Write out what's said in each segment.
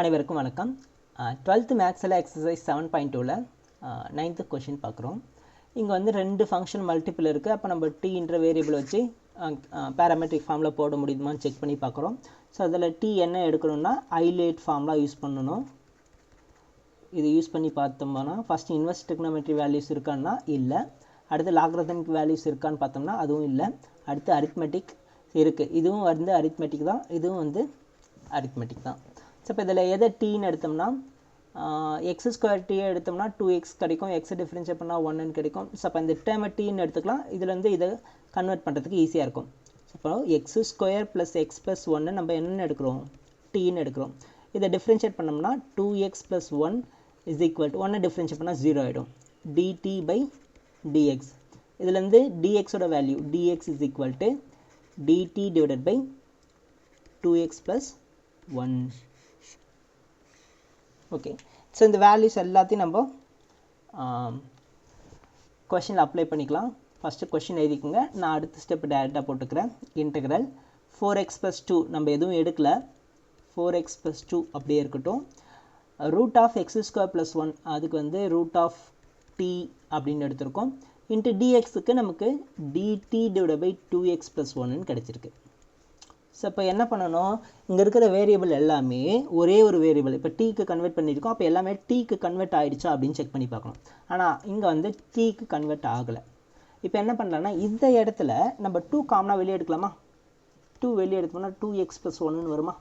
அனைவருக்கும் வணக்கம். 12th மேக்ஸில் எக்ஸசைஸ் 7.2ல 9th கொஷின் பார்க்குறோம். இங்கே வந்து ரெண்டு ஃபங்க்ஷன் மல்டிபிள் இருக்குது. அப்போ நம்ம டீன்ற வேரியபிள் வச்சு பேராமெட்ரிக் ஃபார்மில் போட முடியுமான்னு செக் பண்ணி பார்க்குறோம். ஸோ அதில் டி என்ன எடுக்கணும்னா ஐலேட் ஃபார்ம்லாம் யூஸ் பண்ணணும். இது யூஸ் பண்ணி பார்த்தோம்னா ஃபஸ்ட்டு இன்வெர்ஸ் ட்ரிக்னோமெட்ரி வேல்யூஸ் இருக்கான்னா இல்லை. அடுத்து லாக்ரதமிக் வேல்யூஸ் இருக்கான்னு பார்த்தோம்னா அதுவும் இல்லை. அடுத்து அரித்மெட்டிக் இருக்குது. இதுவும் வந்து அரித்மெட்டிக் தான், இதுவும் வந்து அரித்மெட்டிக் தான். ஸோ இப்போ இதில் எதை டீன்னு எடுத்தோம்னா எக்ஸ் ஸ்கொயர் டீயை எடுத்தோம்னா 2x கிடைக்கும். எக்ஸ் டிஃப்ரென்ஷியேட் பண்ணால் 1 கிடைக்கும். ஸோ அப்போ இந்த டேர்மை டீன்னு எடுத்துக்கலாம். இதில் வந்து இதை கன்வெர்ட் பண்ணுறதுக்கு ஈஸியாக இருக்கும். ஸோ இப்போ X square plus X plus 1 நம்ம என்னென்னு எடுக்கிறோம், டீன்னு எடுக்கிறோம். இதை டிஃப்ரென்ஷியேட் பண்ணோம்னா 2x plus 1 is equal to 1 differentiate பண்ணால் 0 ஆகிடும். dt by dx. இதுலேருந்து dxோட value dx is equal to dt divided by 2x plus 1. Okay, so இந்த வேல்யூஸ் எல்லாத்தையும் நம்ம கொஷினில் அப்ளை பண்ணிக்கலாம். ஃபஸ்ட்டு கொஷின் எழுதிக்கோங்க. நான் அடுத்த ஸ்டெப் டேரெக்டாக போட்டுக்கிறேன். இன்டெக்ரல் 4x + 2 நம்ம எதுவும் எடுக்கல, 4x + 2 அப்படியே இருக்கட்டும். Root of x square plus 1 அதுக்கு வந்து ரூட் ஆஃப் டி அப்படின்னு எடுத்திருக்கோம். இன்ட்டு டிஎக்ஸுக்கு நமக்கு dt டிவைட் பை 2x + 1ன்னு கிடச்சிருக்கு. ஸோ இப்போ என்ன பண்ணணும், இங்கே இருக்கிற வேரியபிள் எல்லாமே ஒரே ஒரு வேரியபிள். இப்போ டீக்கு கன்வெர்ட் பண்ணியிருக்கோம். அப்போ எல்லாமே டீக்கு கன்வெர்ட் ஆகிடுச்சா அப்படின்னு செக் பண்ணி பார்க்கணும். ஆனால் இங்கே வந்து டீக்கு கன்வெர்ட் ஆகலை. இப்போ என்ன பண்ணலான்னா இந்த இடத்துல நம்ம 2 காமனாக வெளியே எடுக்கலாமா? 2 வெளியே எடுத்தோம்னா 2x + 1ன்னு வருமா?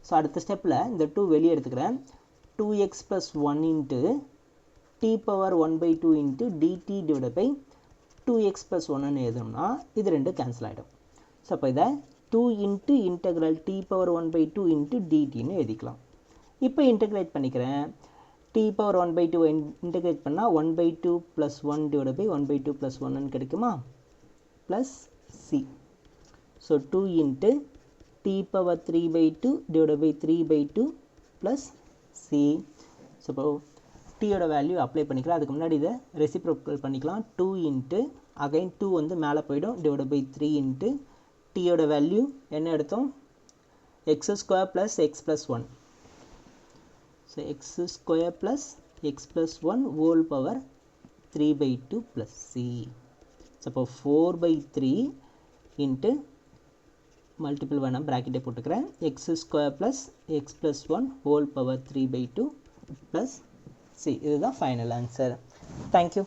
ஸோ அடுத்த ஸ்டெப்பில் இந்த 2 வெளியே எடுத்துக்கிறேன். 2x + 1 into t⁻1/2 into dt divide by 2x + 1ன்னு எழுதணும்னா இது ரெண்டும் கேன்சல் ஆகிடும். ஸோ அப்போ இதை 2 இன்ட்டு இன்டெக்ரல் t⁻1/2 இன்ட்டு dtன்னு எழுதிக்கலாம். இப்போ இன்டெகிரேட் பண்ணிக்கிறேன். t⁻1/2 இன்டெகிரேட் பண்ணால் 1/2 + 1 டிவைட் பை 1/2 + 1ன்னு கிடைக்குமா? Plus c. So 2 into t⁻3/2 divide by 3/2 plus c. So இப்போ டீயோட வேல்யூ அப்ளை பண்ணிக்கலாம். அதுக்கு முன்னாடி இதை ரெசிப்ரோக்கல் பண்ணிக்கலாம். 2 இன்ட்டு அகைன் 2 வந்து மேலே போயிடும் டிவைட் பை 3 இன்ட்டு டீயோட வேல்யூ என்ன எடுத்தோம், X square plus X plus 1. So X square plus X plus 1 whole power 3/2 plus C. So அப்போ 4/3 இன்ட்டு மல்டிபிள் வேணாம் ப்ராக்கெட்டை போட்டுக்கிறேன். X square plus X plus 1 whole power 3/2 plus C. இதுதான் final answer. Thank you.